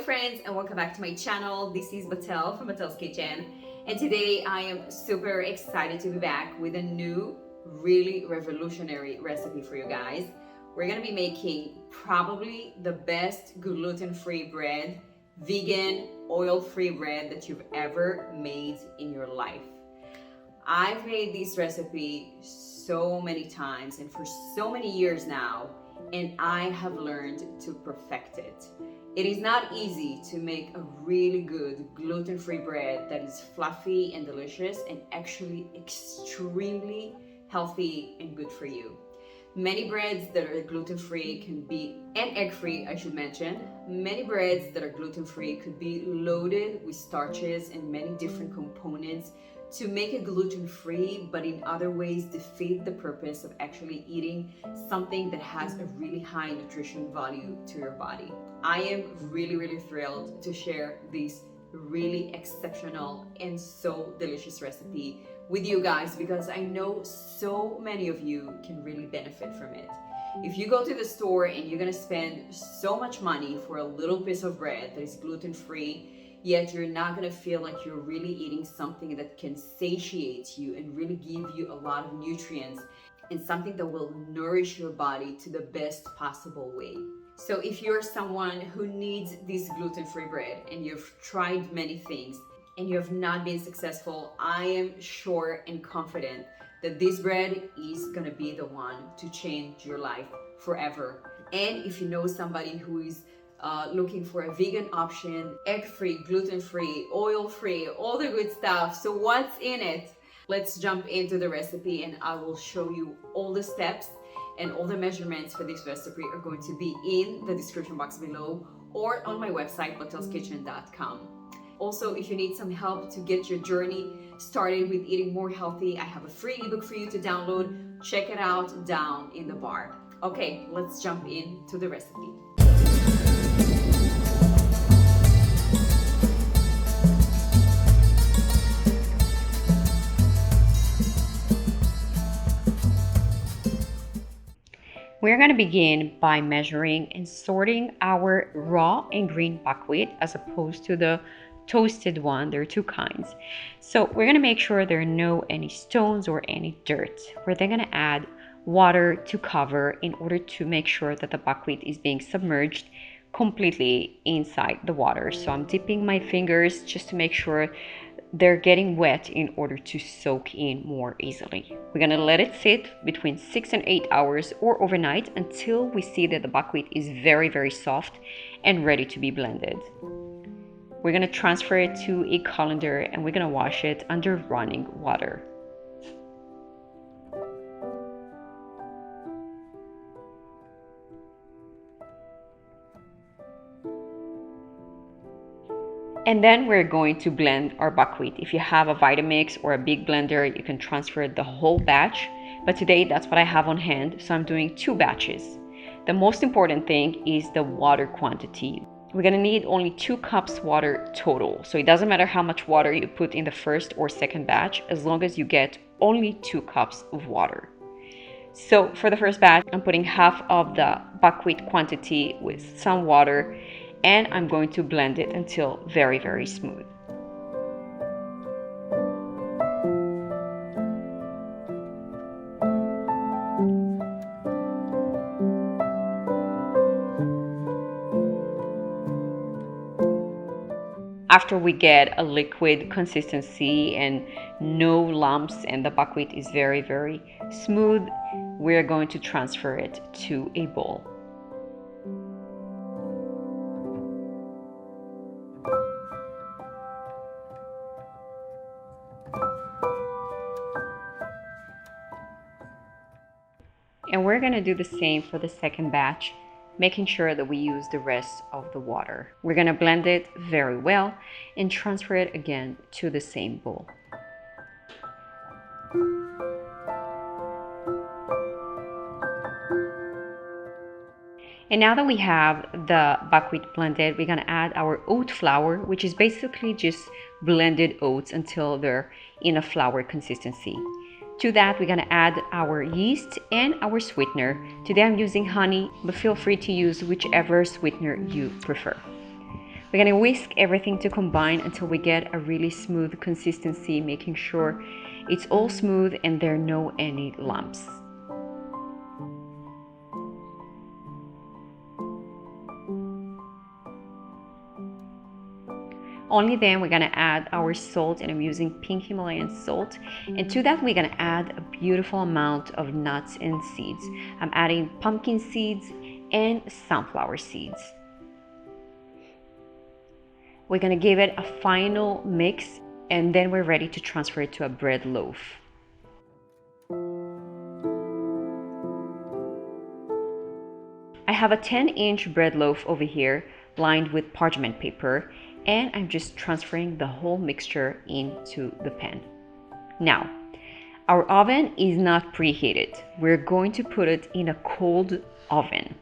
friends, and welcome back to my channel. This is Batel from Batel's Kitchen, and today I am super excited to be back with a new, really revolutionary recipe for you guys. We're gonna be making probably the best gluten-free bread, vegan, oil-free bread that you've ever made in your life. I've made this recipe so many times and for so many years now, and I have learned to perfect it. It is not easy to make a really good gluten-free bread that is fluffy and delicious and actually extremely healthy and good for you. Many breads that are gluten-free can be, and egg-free I should mention, many breads that are gluten-free could be loaded with starches and many different components to make it gluten-free, but in other ways defeat the purpose of actually eating something that has a really high nutrition value to your body. I am really thrilled to share this really exceptional and so delicious recipe with you guys because I know so many of you can really benefit from it. If you go to the store and you're gonna spend so much money for a little piece of bread that is gluten-free, yet you're not gonna feel like you're really eating something that can satiate you and really give you a lot of nutrients and something that will nourish your body to the best possible way. So if you're someone who needs this gluten-free bread and you've tried many things and you have not been successful, I am sure and confident that this bread is gonna be the one to change your life forever. And if you know somebody who is looking for a vegan option, egg-free, gluten-free, oil-free, all the good stuff. So what's in it? Let's jump into the recipe and I will show you all the steps, and all the measurements for this recipe are going to be in the description box below or on my website, batelskitchen.com. Also, if you need some help to get your journey started with eating more healthy, I have a free ebook for you to download. Check it out down in the bar. Okay, let's jump into the recipe. We're going to begin by measuring and sorting our raw and green buckwheat as opposed to the toasted one. There are two kinds. So we're going to make sure there are no any stones or any dirt. We're then going to add water to cover in order to make sure that the buckwheat is being submerged completely inside the water. So I'm dipping my fingers just to make sure they're getting wet in order to soak in more easily. We're gonna let it sit between 6 and 8 hours or overnight until we see that the buckwheat is very soft and ready to be blended. We're gonna transfer it to a colander and we're gonna wash it under running water. And then we're going to blend our buckwheat. If you have a Vitamix or a big blender, you can transfer the whole batch. But today, that's what I have on hand, so I'm doing 2 batches. The most important thing is the water quantity. We're gonna need only 2 cups water total. So it doesn't matter how much water you put in the first or second batch, as long as you get only 2 cups of water. So for the first batch, I'm putting half of the buckwheat quantity with some water, and I'm going to blend it until very smooth. After we get a liquid consistency and no lumps and the buckwheat is very smooth, we're going to transfer it to a bowl. And we're going to do the same for the second batch, making sure that we use the rest of the water. We're going to blend it very well and transfer it again to the same bowl. And now that we have the buckwheat blended, we're going to add our oat flour, which is basically just blended oats until they're in a flour consistency. To that, we're gonna add our yeast and our sweetener. Today I'm using honey, but feel free to use whichever sweetener you prefer. We're gonna whisk everything to combine until we get a really smooth consistency, making sure it's all smooth and there are no any lumps. Only then we're gonna add our salt, and I'm using pink Himalayan salt. And to that we're gonna add a beautiful amount of nuts and seeds. I'm adding pumpkin seeds and sunflower seeds. We're gonna give it a final mix, and then we're ready to transfer it to a bread loaf. I have a 10-inch bread loaf over here lined with parchment paper, and I'm just transferring the whole mixture into the pan. Now, our oven is not preheated. We're going to put it in a cold oven.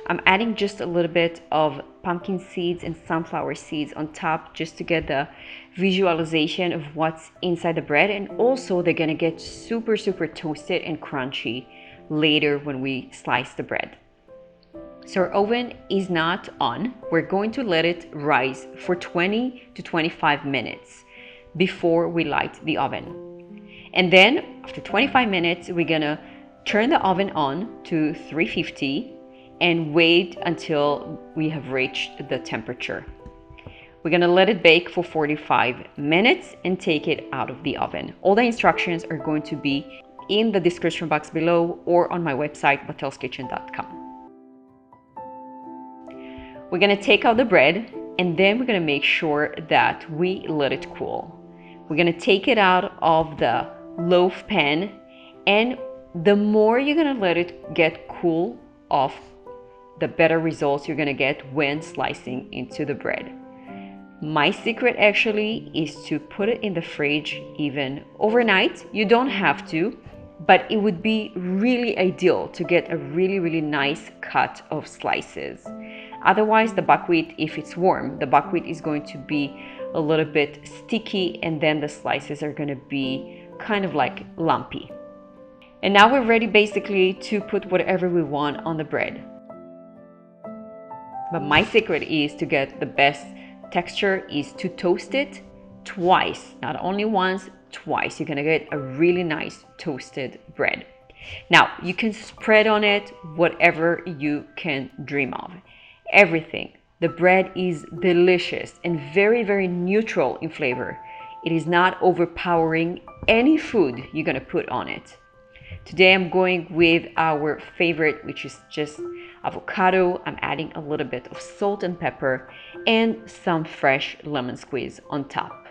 I'm adding just a little bit of pumpkin seeds and sunflower seeds on top just to get the visualization of what's inside the bread, and also they're gonna get super toasted and crunchy later when we slice the bread. So our oven is not on. We're going to let it rise for 20 to 25 minutes before we light the oven. And then after 25 minutes, we're gonna turn the oven on to 350 and wait until we have reached the temperature. We're gonna let it bake for 45 minutes and take it out of the oven. All the instructions are going to be in the description box below or on my website, batelskitchen.com. We're gonna take out the bread, and then we're gonna make sure that we let it cool. We're gonna take it out of the loaf pan, and the more you're gonna let it get cool off, the better results you're gonna get when slicing into the bread. My secret actually is to put it in the fridge even overnight. You don't have to, but it would be really ideal to get a really nice cut of slices. Otherwise, the buckwheat, if it's warm, the buckwheat is going to be a little bit sticky, and then the slices are going to be kind of like lumpy. And now we're ready basically to put whatever we want on the bread. But my secret is to get the best texture is to toast it twice, not only once, twice. You're gonna get a really nice toasted bread. Now you can spread on it whatever you can dream of. Everything. The bread is delicious and very neutral in flavor. It is not overpowering any food you're gonna put on it. Today I'm going with our favorite, which is just avocado. I'm adding a little bit of salt and pepper and some fresh lemon squeeze on top.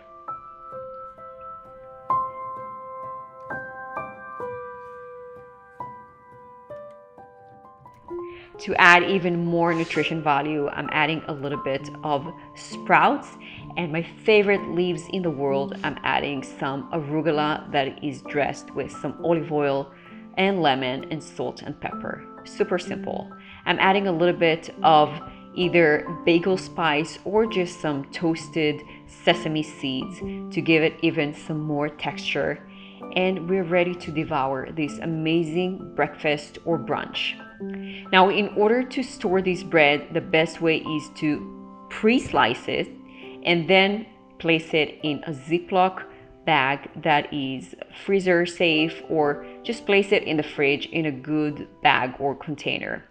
To add even more nutrition value, I'm adding a little bit of sprouts, and my favorite leaves in the world, I'm adding some arugula that is dressed with some olive oil and lemon and salt and pepper. Super simple. I'm adding a little bit of either bagel spice or just some toasted sesame seeds to give it even some more texture. And we're ready to devour this amazing breakfast or brunch. Now, in order to store this bread, the best way is to pre-slice it and then place it in a Ziploc bag that is freezer safe, or just place it in the fridge in a good bag or container.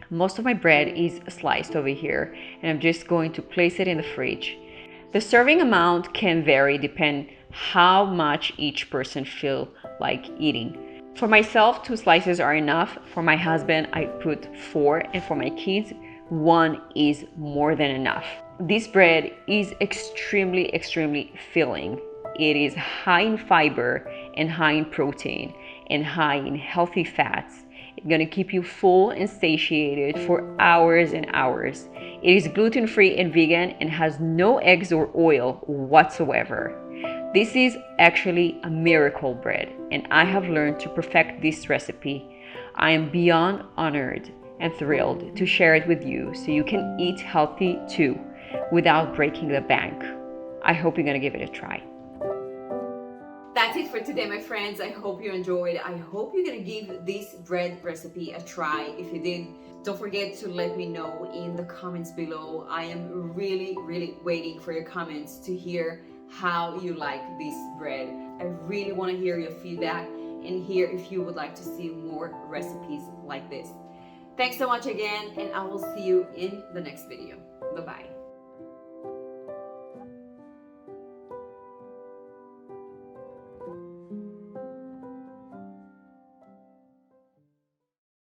Most of my bread is sliced over here, and I'm just going to place it in the fridge. The serving amount can vary depending how much each person feel like eating. For myself, 2 slices are enough. For my husband, I put 4, and for my kids, 1 is more than enough. This bread is extremely filling. It is high in fiber and high in protein and high in healthy fats. It's gonna keep you full and satiated for hours and hours. It is gluten-free and vegan and has no eggs or oil whatsoever. This is actually a miracle bread, and I have learned to perfect this recipe. I am beyond honored and thrilled to share it with you so you can eat healthy too without breaking the bank. I hope you're gonna give it a try. that's it for today, my friends. I hope you enjoyed. I hope you're gonna give this bread recipe a try. If you did, don't forget to let me know in the comments below. I am really waiting for your comments to hear how you like this bread. I really want to hear your feedback and hear if you would like to see more recipes like this. Thanks so much again, and I will see you in the next video. Bye-bye.